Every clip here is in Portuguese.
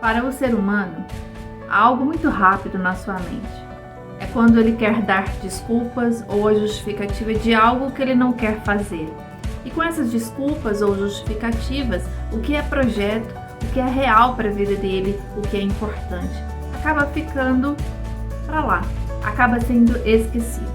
Para o ser humano, há algo muito rápido na sua mente. É quando ele quer dar desculpas ou a justificativa de algo que ele não quer fazer. E com essas desculpas ou justificativas, o que é projeto, o que é real para a vida dele, o que é importante, acaba ficando para lá, acaba sendo esquecido.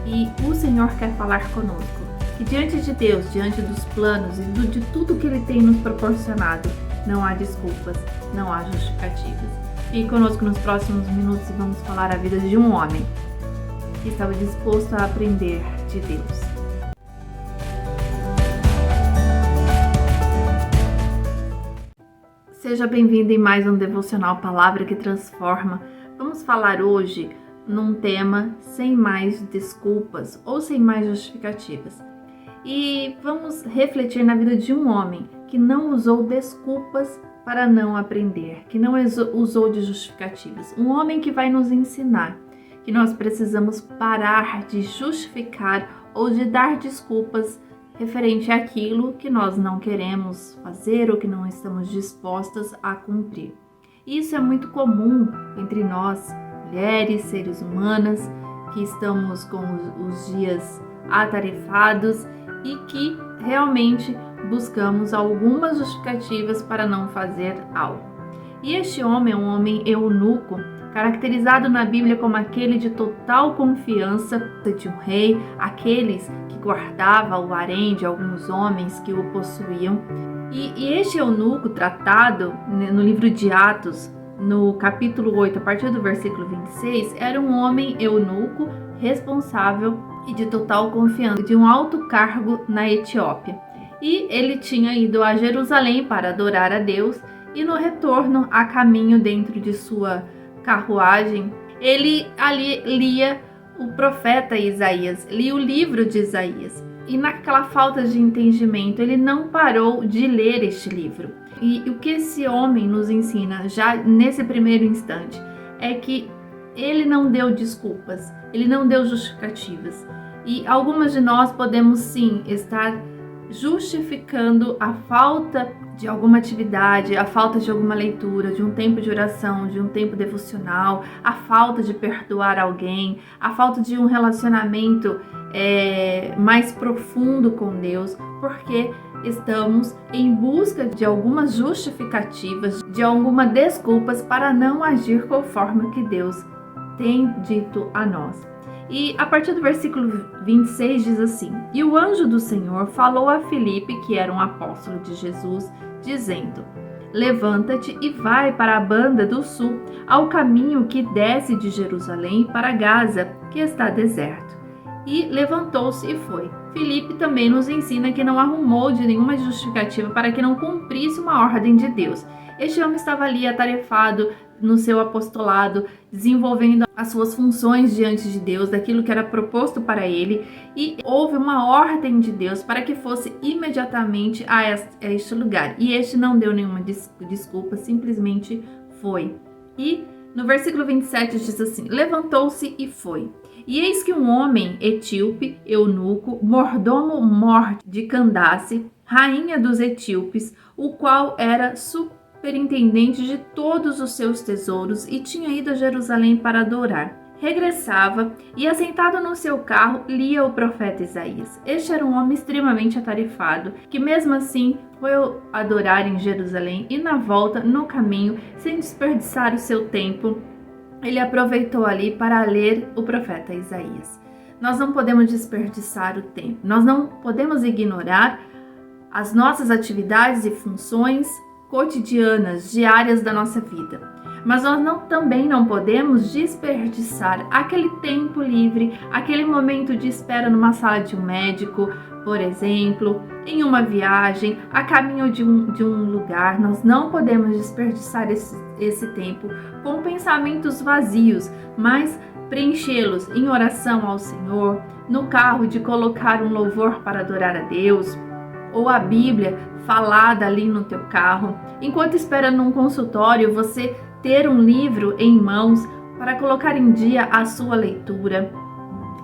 E o Senhor quer falar conosco. E diante de Deus, diante dos planos e de tudo que Ele tem nos proporcionado, não há desculpas, não há justificativas. Fique conosco nos próximos minutos e vamos falar a vida de um homem que estava disposto a aprender de Deus. Seja bem-vindo em mais um Devocional Palavra que Transforma. Vamos falar hoje num tema sem mais desculpas ou sem mais justificativas. E vamos refletir na vida de um homem que não usou desculpas para não aprender, que não usou de justificativas. Um homem que vai nos ensinar que nós precisamos parar de justificar ou de dar desculpas referente àquilo que nós não queremos fazer ou que não estamos dispostas a cumprir. Isso é muito comum entre nós, mulheres, seres humanos, que estamos com os dias atarefados e que realmente buscamos algumas justificativas para não fazer algo. E este homem é um homem eunuco, caracterizado na Bíblia como aquele de total confiança de um rei, aqueles que guardava o harém de alguns homens que o possuíam. E este eunuco tratado no livro de Atos, no capítulo 8, a partir do versículo 26, era um homem eunuco responsável e de total confiança de um alto cargo na Etiópia. E ele tinha ido a Jerusalém para adorar a Deus e no retorno, a caminho dentro de sua carruagem, ele ali lia o profeta Isaías, lia o livro de Isaías. E naquela falta de entendimento, ele não parou de ler este livro. E o que esse homem nos ensina já nesse primeiro instante é que ele não deu desculpas, ele não deu justificativas. E algumas de nós podemos sim estar justificando a falta de alguma atividade, a falta de alguma leitura, de um tempo de oração, de um tempo devocional, a falta de perdoar alguém, a falta de um relacionamento mais profundo com Deus, porque estamos em busca de algumas justificativas, de algumas desculpas para não agir conforme o que Deus tem dito a nós. E a partir do versículo 26 diz assim: E o anjo do Senhor falou a Filipe, que era um apóstolo de Jesus, dizendo: Levanta-te e vai para a banda do sul, ao caminho que desce de Jerusalém para Gaza, que está deserto. E levantou-se e foi. Filipe também nos ensina que não arrumou de nenhuma justificativa para que não cumprisse uma ordem de Deus. Este homem estava ali atarefado no seu apostolado, desenvolvendo as suas funções diante de Deus, daquilo que era proposto para ele, e houve uma ordem de Deus para que fosse imediatamente a este lugar. E este não deu nenhuma desculpa, simplesmente foi. E no versículo 27 diz assim: Levantou-se e foi. E eis que um homem etíope, eunuco, mordomo mor de Candace, rainha dos etíopes, o qual era superintendente de todos os seus tesouros e tinha ido a Jerusalém para adorar. Regressava e, assentado no seu carro, lia o profeta Isaías. Este era um homem extremamente atarefado, que mesmo assim foi adorar em Jerusalém e na volta, no caminho, sem desperdiçar o seu tempo, ele aproveitou ali para ler o profeta Isaías. Nós não podemos desperdiçar o tempo, nós não podemos ignorar as nossas atividades e funções cotidianas, diárias da nossa vida. Mas nós também não podemos desperdiçar aquele tempo livre, aquele momento de espera numa sala de um médico, por exemplo, em uma viagem, a caminho de um lugar. Nós não podemos desperdiçar esse tempo com pensamentos vazios, mas preenchê-los em oração ao Senhor, no carro de colocar um louvor para adorar a Deus, ou a Bíblia falada ali no teu carro. Enquanto espera num consultório, você ter um livro em mãos para colocar em dia a sua leitura.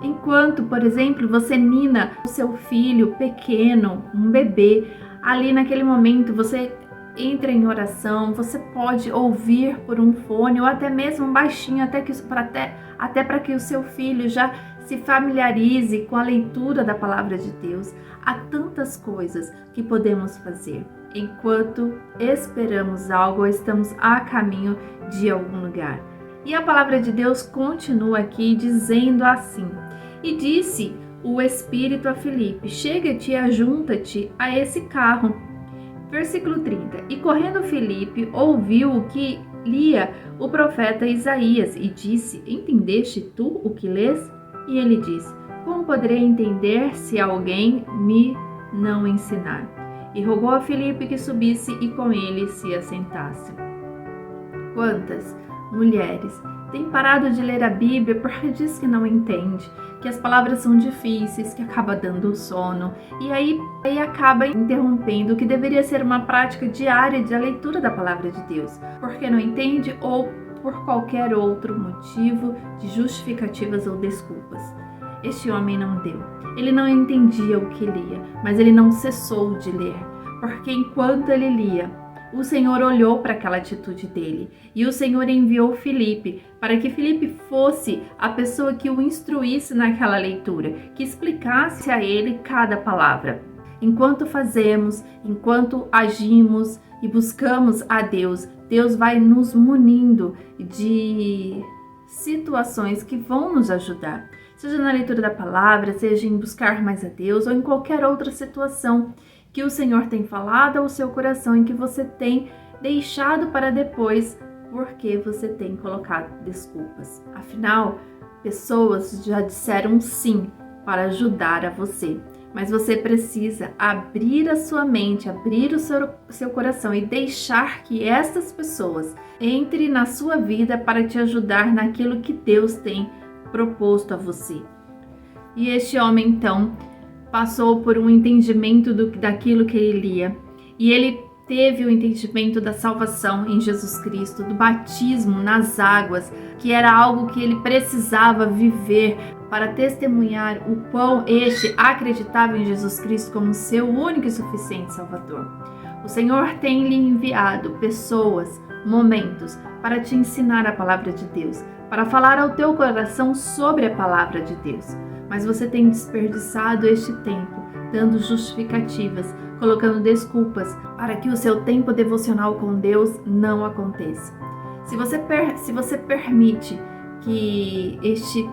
Enquanto, por exemplo, você nina o seu filho pequeno, um bebê, ali naquele momento você entra em oração, você pode ouvir por um fone ou até mesmo baixinho, até para que o seu filho já se familiarize com a leitura da palavra de Deus. Há tantas coisas que podemos fazer enquanto esperamos algo ou estamos a caminho de algum lugar. E a palavra de Deus continua aqui dizendo assim: e disse o Espírito a Filipe: chega-te e ajunta-te a esse carro. Versículo 30. E correndo Filipe ouviu o que lia o profeta Isaías e disse: entendeste tu o que lês? E ele disse: como poderei entender se alguém me não ensinar? E rogou a Filipe que subisse e com ele se assentasse. Quantas mulheres têm parado de ler a Bíblia porque diz que não entende, que as palavras são difíceis, que acaba dando sono e aí acaba interrompendo o que deveria ser uma prática diária de a leitura da palavra de Deus, porque não entende ou por qualquer outro motivo de justificativas ou desculpas. Este homem não deu. Ele não entendia o que lia, mas ele não cessou de ler, porque enquanto ele lia, o Senhor olhou para aquela atitude dele e o Senhor enviou Filipe para que Filipe fosse a pessoa que o instruísse naquela leitura, que explicasse a ele cada palavra. Enquanto fazemos, enquanto agimos e buscamos a Deus, Deus vai nos munindo de situações que vão nos ajudar, seja na leitura da palavra, seja em buscar mais a Deus ou em qualquer outra situação que o Senhor tem falado ao seu coração, em que você tem deixado para depois, porque você tem colocado desculpas. Afinal, pessoas já disseram sim para ajudar a você, mas você precisa abrir a sua mente, abrir o seu coração e deixar que estas pessoas entrem na sua vida para te ajudar naquilo que Deus tem proposto a você. E este homem, então, passou por um entendimento daquilo que ele lia. E ele teve o entendimento da salvação em Jesus Cristo, do batismo nas águas, que era algo que ele precisava viver para testemunhar o quão este acreditava em Jesus Cristo como seu único e suficiente Salvador. O Senhor tem lhe enviado pessoas, momentos, para te ensinar a palavra de Deus, para falar ao teu coração sobre a palavra de Deus. Mas você tem desperdiçado este tempo dando justificativas, colocando desculpas para que o seu tempo devocional com Deus não aconteça. Se você permite que este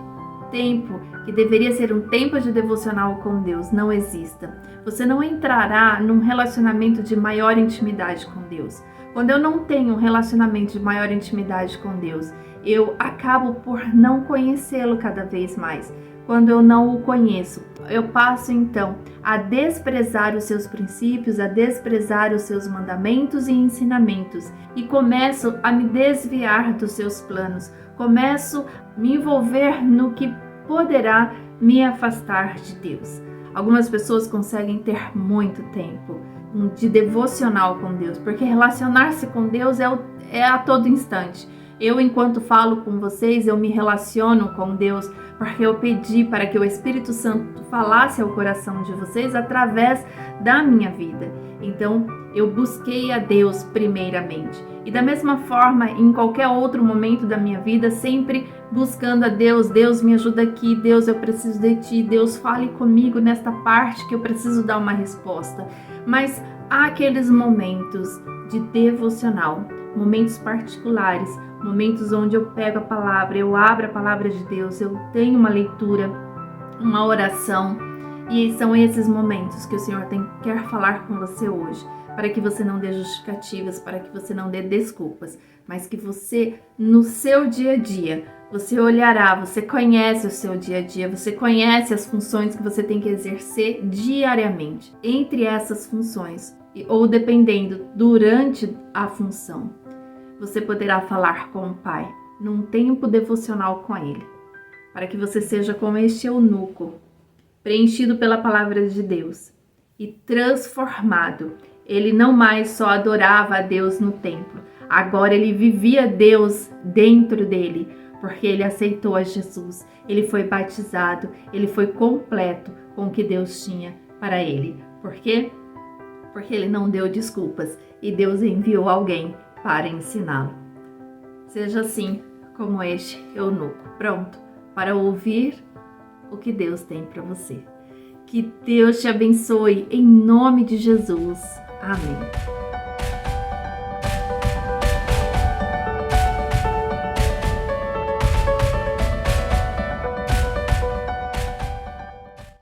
tempo, que deveria ser um tempo de devocional com Deus, não exista, você não entrará num relacionamento de maior intimidade com Deus. Quando eu não tenho um relacionamento de maior intimidade com Deus, eu acabo por não conhecê-lo cada vez mais. Quando eu não o conheço, eu passo então a desprezar os seus princípios, a desprezar os seus mandamentos e ensinamentos e começo a me desviar dos seus planos, começo a me envolver no que poderá me afastar de Deus. Algumas pessoas conseguem ter muito tempo de devocional com Deus, porque relacionar-se com Deus é a todo instante. Eu, enquanto falo com vocês, eu me relaciono com Deus, porque eu pedi para que o Espírito Santo falasse ao coração de vocês através da minha vida. Então, eu busquei a Deus primeiramente. E da mesma forma, em qualquer outro momento da minha vida, sempre buscando a Deus. Deus, me ajuda aqui. Deus, eu preciso de Ti. Deus, fale comigo nesta parte que eu preciso dar uma resposta. Mas há aqueles momentos de devocional, momentos particulares, momentos onde eu pego a palavra, eu abro a palavra de Deus, eu tenho uma leitura, uma oração, e são esses momentos que o Senhor quer falar com você hoje, para que você não dê justificativas, para que você não dê desculpas, mas que você, no seu dia a dia, você olhará, você conhece o seu dia a dia, você conhece as funções que você tem que exercer diariamente. Entre essas funções, ou dependendo, durante a função, você poderá falar com o Pai, num tempo devocional com Ele, para que você seja como este eunuco, preenchido pela palavra de Deus e transformado. Ele não mais só adorava a Deus no templo, agora ele vivia Deus dentro dele, porque ele aceitou a Jesus, ele foi batizado, ele foi completo com o que Deus tinha para ele. Por quê? porque ele não deu desculpas e Deus enviou alguém para ensiná-lo. Seja assim como este eunuco, pronto para ouvir o que Deus tem para você. Que Deus te abençoe em nome de Jesus. Amém.